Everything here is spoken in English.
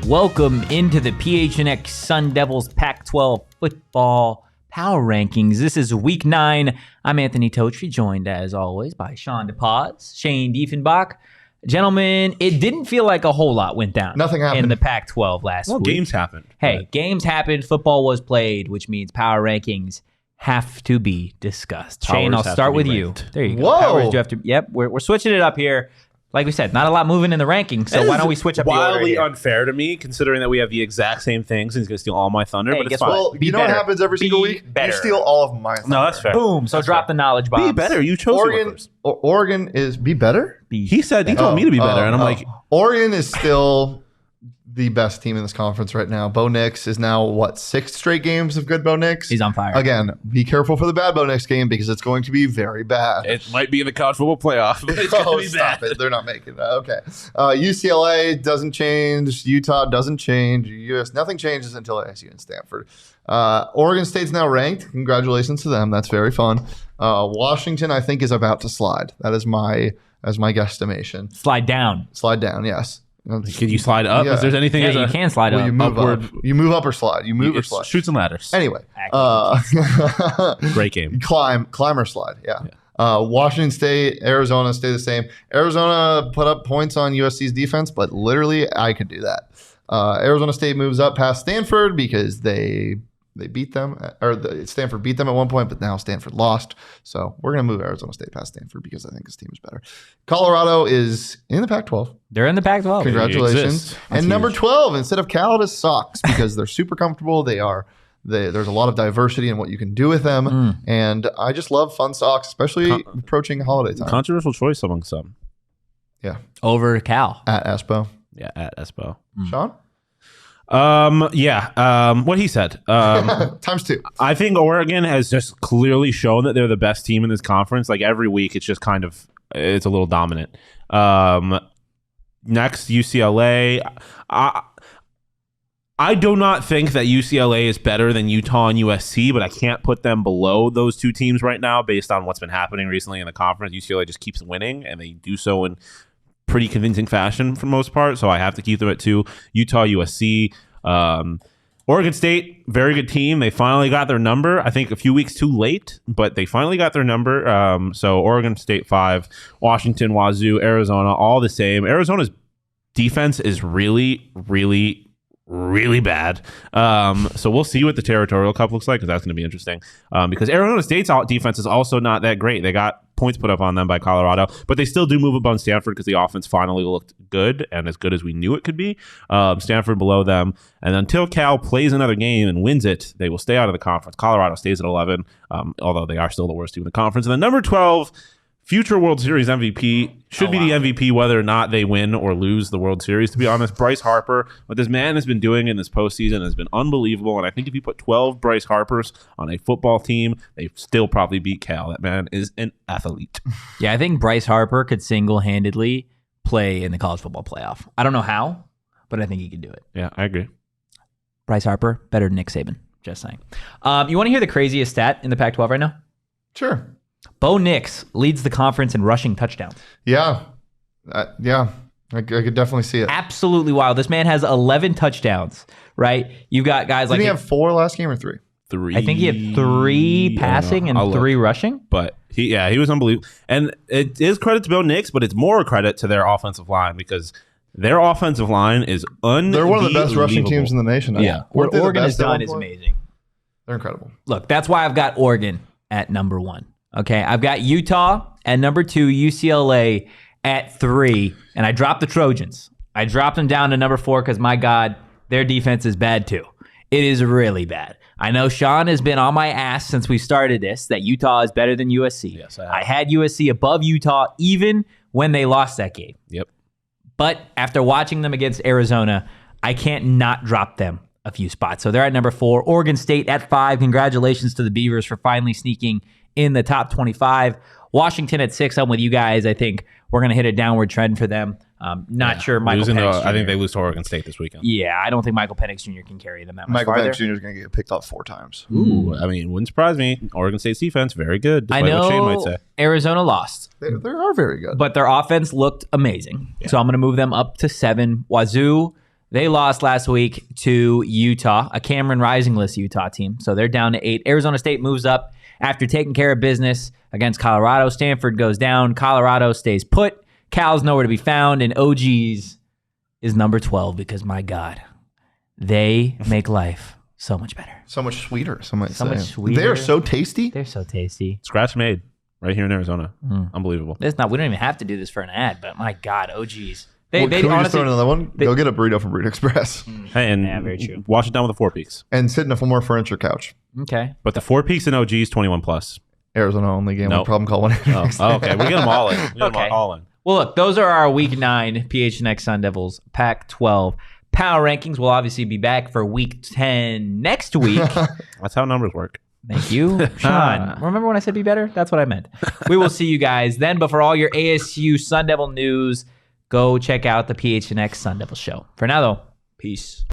Welcome into the PHNX Sun Devils Pac-12 Football Power Rankings. This is Week 9. I'm Anthony Totri, joined as always by Sean DePaz, Shane Diefenbach. Gentlemen, it didn't feel like a whole lot went down. Nothing happened in the Pac-12 last week. Games happened. Hey, games happened. Football was played, which means power rankings have to be discussed. Shane, I'll start with you. There you go. Whoa. Powers do have to. Yep, we're switching it up here. Like we said, not a lot moving in the rankings, so why don't we switch up the order wildly here? unfair to me, considering that we have the exact same things. He's going to steal all my thunder, Hey, but it's guess fine. Well, Be you know what better. happens every single Be week? better. You steal all of my thunder. No, that's fair. Boom. So drop the knowledge bombs. Be better. You chose Oregon is be better? He said he told me to be better, and I'm like, Oregon is still the best team in this conference right now. Bo Nix is now, 6 straight games of good Bo Nix? He's on fire. Again, be careful for the bad Bo Nix game because it's going to be very bad. it might be in the college football playoff, but it's going to be Stop bad. it. They're not making that. Okay. UCLA doesn't change. Utah doesn't change. Nothing changes until ASU and Stanford. Oregon State's now ranked. Congratulations to them. That's very fun. Washington, I think, is about to slide. That is my guesstimation. Slide down. Slide down, yes. Can you slide up? Yeah. If there's anything Yeah, as you a can slide Well, up. you move upward- up. You move up or slide. You move or it's slide. shoots and ladders. Anyway, Great game. climb or slide. Yeah. Washington State, Arizona stay the same. Arizona put up points on USC's defense, but literally I could do that. Arizona State moves up past Stanford because they beat them, Stanford beat them at one point, but now Stanford lost. So we're going to move Arizona State past Stanford because I think this team is better. Colorado is in the Pac-12. They're in the Pac-12. Congratulations. exists. And That's number huge. 12 instead of Cal, it is Sox because they're super comfortable. There's a lot of diversity in what you can do with them. And I just love fun Sox, especially approaching holiday time. Controversial choice among some. Yeah. Over Cal. At Espo. Yeah, at Espo. Sean? What he said. Times 2. I think Oregon has just clearly shown that they're the best team in this conference. Like every week, it's just it's a little dominant. Next, UCLA. I do not think that UCLA is better than Utah and USC, but I can't put them below those two teams right now based on what's been happening recently in the conference. UCLA just keeps winning, and they do so in pretty convincing fashion for the most part, so I have to keep them at 2. Utah, USC. Oregon State, very good team. They finally got their number. I think a few weeks too late, but they finally got their number. So Oregon State 5, Washington, Wazoo, Arizona, all the same. Arizona's defense is really, really, really bad. So we'll see what the Territorial Cup looks like because that's going to be interesting. Because Arizona State's defense is also not that great. They got points put up on them by Colorado, but they still do move up on Stanford because the offense finally looked good and as good as we knew it could be. Stanford below them. And until Cal plays another game and wins it, they will stay out of the conference. Colorado stays at 11, although they are still the worst team in the conference. And then number 12, future World Series MVP, should be the MVP whether or not they win or lose the World Series, to be honest. Bryce Harper, what this man has been doing in this postseason has been unbelievable, and I think if you put 12 Bryce Harpers on a football team, they still probably beat Cal. That man is an athlete. Yeah, I think Bryce Harper could single-handedly play in the college football playoff. I don't know how, but I think he could do it. Yeah, I agree. Bryce Harper, better than Nick Saban. Just saying. You want to hear the craziest stat in the Pac-12 right now? Sure. Bo Nix leads the conference in rushing touchdowns. Yeah. I could definitely see it. Absolutely wild. This man has 11 touchdowns, right? You've got guys Did like... he have 4 last game or 3? 3. I think he had 3 passing and 3 rushing. But he was unbelievable. And it is credit to Bo Nix, but it's more credit to their offensive line because their offensive line is unbelievable. They're one of the best rushing teams in the nation. Yeah. What Oregon has done is amazing. They're incredible. Look, that's why I've got Oregon at number 1. Okay, I've got Utah at number 2, UCLA at 3, and I dropped the Trojans. I dropped them down to number 4 because, my God, their defense is bad too. It is really bad. I know Sean has been on my ass since we started this, that Utah is better than USC. Yes, I have. I had USC above Utah even when they lost that game. Yep. But after watching them against Arizona, I can't not drop them a few spots. So they're at number 4. Oregon State at 5. Congratulations to the Beavers for finally sneaking in the top 25. Washington at 6. I'm with you guys. I think we're going to hit a downward trend for them. Not sure Michael Penix Jr. I think they lose to Oregon State this weekend. Yeah, I don't think Michael Penix Jr. can carry them that much Michael farther. Penix Jr. is going to get picked off 4 times. Ooh, I mean, wouldn't surprise me. Oregon State's defense, very good. I Despite what Shane might know say. Arizona lost, They are very good. but their offense looked amazing. So I'm going to move them up to 7. Wazoo, They lost last week to Utah, a Cameron Rising-less Utah team. So they're down to 8. Arizona State moves up after taking care of business against Colorado. Stanford goes down. Colorado stays put. Cal's nowhere to be found. And OG's is number 12 because, my God, they make life so much better. So much sweeter, some might So say. much sweeter. They are so tasty. They're so tasty. Scratch made right here in Arizona. Unbelievable. We don't even have to do this for an ad, but my God, OG's. They Can we just honestly, throw in another one? Go get a burrito from Burrito Express Hey, and Yeah, very true. wash it down with the Four Peaks. and sit in a more furniture couch. okay. But the Four Peaks and OG's 21 plus. Arizona only game. Nope. Problem call one. Okay. We get them all in. We get them Okay. all in. Well, look, those are our Week 9 PHNX Sun Devils Pac-12 Power Rankings. We'll obviously be back for Week 10 next week. That's how numbers work. Thank you, Sean. Remember when I said be better? That's what I meant. We will see you guys then. But for all your ASU Sun Devil news, go check out the PHNX Sun Devil show. For now, though, peace.